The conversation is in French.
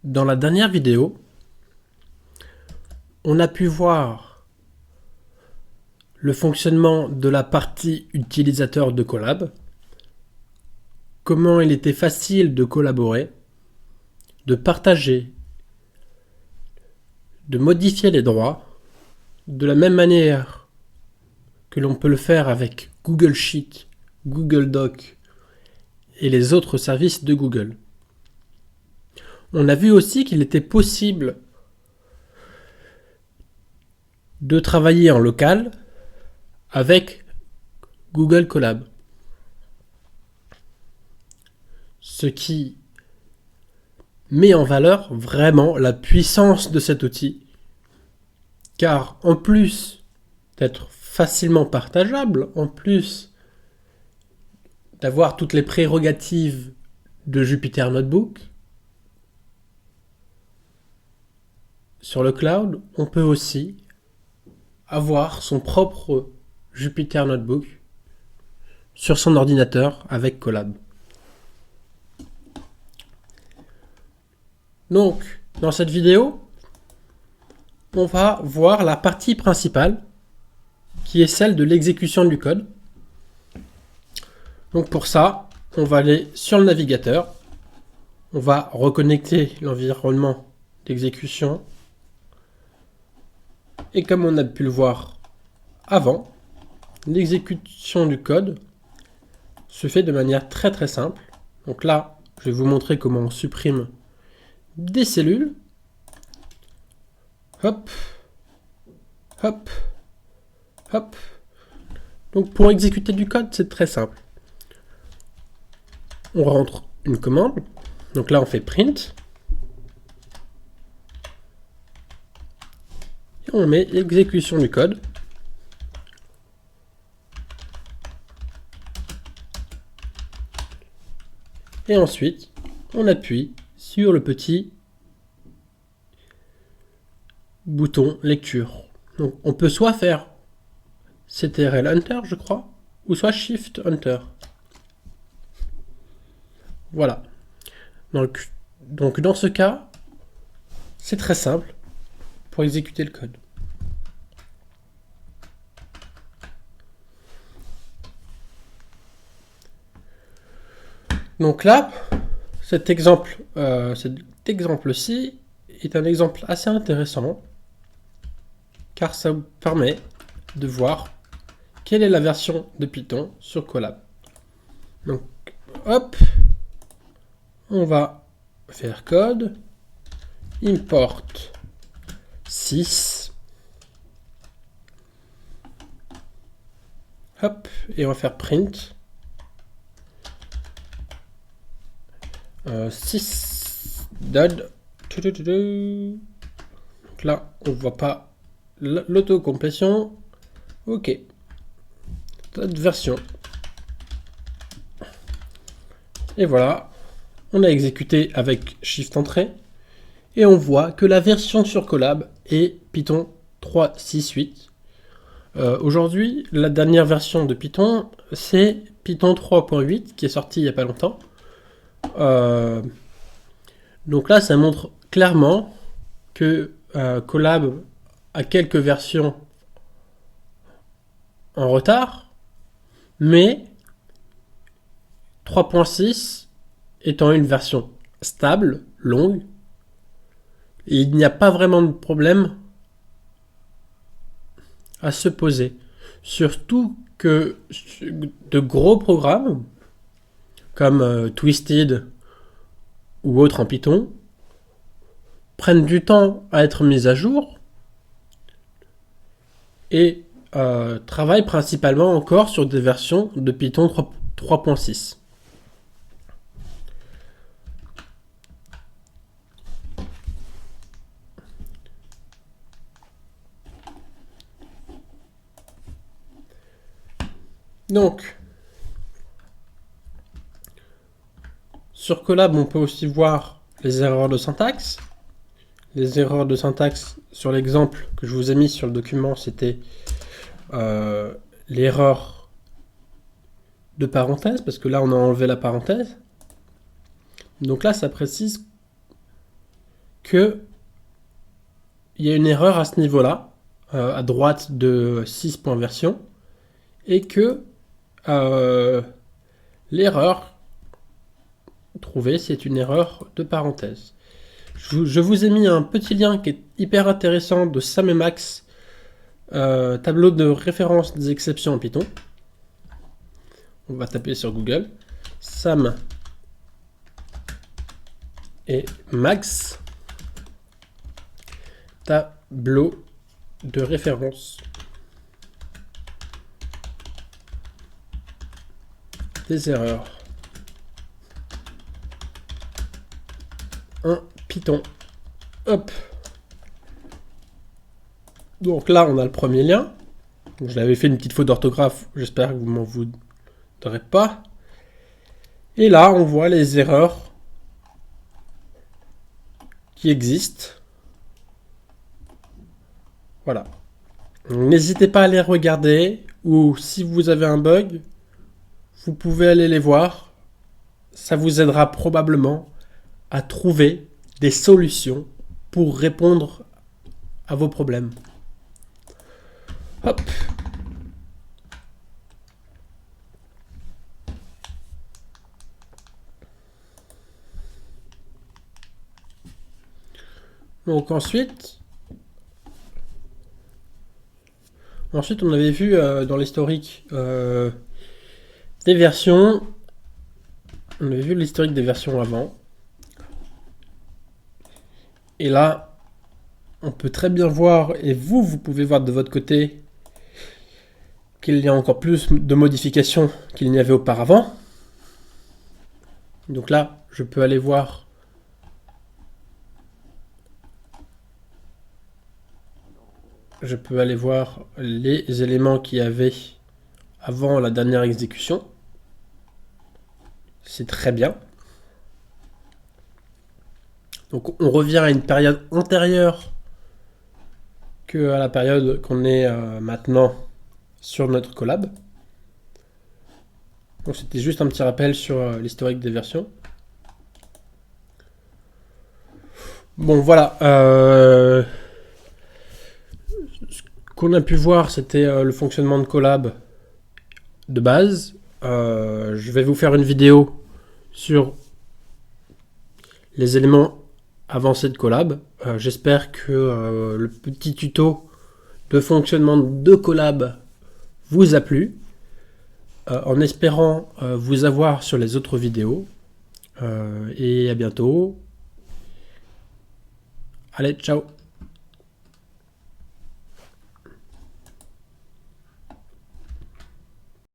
Dans la dernière vidéo, on a pu voir le fonctionnement de la partie utilisateur de Colab, comment il était facile de collaborer, de partager, de modifier les droits, de la même manière que l'on peut le faire avec Google Sheet, Google Doc et les autres services de Google. On a vu aussi qu'il était possible de travailler en local avec Google Colab. Ce qui met en valeur vraiment la puissance de cet outil, car en plus d'être facilement partageable, en plus d'avoir toutes les prérogatives de Jupyter Notebook, sur le cloud, on peut aussi avoir son propre Jupyter Notebook sur son ordinateur avec Colab. Donc, dans cette vidéo, on va voir la partie principale, qui est celle de l'exécution du code. Donc pour ça, on va aller sur le navigateur, on va reconnecter l'environnement d'exécution, et comme on a pu le voir avant, l'exécution du code se fait de manière très très simple. Donc là, je vais vous montrer comment on supprime des cellules. Hop, hop, hop. Donc pour exécuter du code, c'est très simple. On rentre une commande. Donc là, on fait print. Et on met exécution du code. Et ensuite, on appuie sur le petit bouton lecture. Donc on peut soit faire CTRL Enter, je crois, ou soit Shift Enter. Voilà. Donc dans ce cas, c'est très simple pour exécuter le code. Donc là, cet exemple-ci est un exemple assez intéressant, car ça vous permet de voir quelle est la version de Python sur Colab. Donc, hop, on va faire code, import 6, hop, et on va faire print 6 dod. Donc là, on ne voit pas l'autocomplétion. Ok. Cette version. Et voilà. On a exécuté avec Shift Entrée. Et on voit que la version sur Colab est Python 3.6.8. Aujourd'hui, la dernière version de Python, c'est Python 3.8 qui est sorti il n'y a pas longtemps. Donc là, ça montre clairement que Colab a quelques versions en retard, mais 3.6 étant une version stable, longue, et il n'y a pas vraiment de problème à se poser. Surtout que de gros programmes, comme Twisted ou autres en Python, prennent du temps à être mis à jour et travaillent principalement encore sur des versions de Python 3.6. Donc, sur Colab, on peut aussi voir les erreurs de syntaxe. Les erreurs de syntaxe, sur l'exemple que je vous ai mis sur le document, c'était l'erreur de parenthèse, parce que là, on a enlevé la parenthèse. Donc là, ça précise que il y a une erreur à ce niveau-là, à droite de 6.version, et que l'erreur trouvée, c'est une erreur de parenthèse. Je vous ai mis un petit lien qui est hyper intéressant de Sam et Max, tableau de référence des exceptions en Python. On va taper sur Google. Sam et Max, tableau de référence des erreurs en Python. Hop. Donc là, on a le premier lien. Je l'avais fait une petite faute d'orthographe. J'espère que vous m'en voudrez pas. Et là, on voit les erreurs qui existent. Voilà. N'hésitez pas à les regarder, ou si vous avez un bug, vous pouvez aller les voir. Ça vous aidera probablement à trouver des solutions pour répondre à vos problèmes. Hop. Donc ensuite, on avait vu dans l'historique des versions. On avait vu l'historique des versions avant. Et là, on peut très bien voir, et vous pouvez voir de votre côté, qu'il y a encore plus de modifications qu'il n'y avait auparavant. Donc là, je peux aller voir les éléments qu'il y avait avant la dernière exécution. C'est très bien. Donc on revient à une période antérieure qu'à la période qu'on est maintenant sur notre collab. Donc c'était juste un petit rappel sur l'historique des versions. Bon voilà. Ce qu'on a pu voir, c'était le fonctionnement de collab de base. Je vais vous faire une vidéo sur les éléments avancés de collab. J'espère que le petit tuto de fonctionnement de collab vous a plu, en espérant vous avoir sur les autres vidéos. Et à bientôt. Allez, ciao!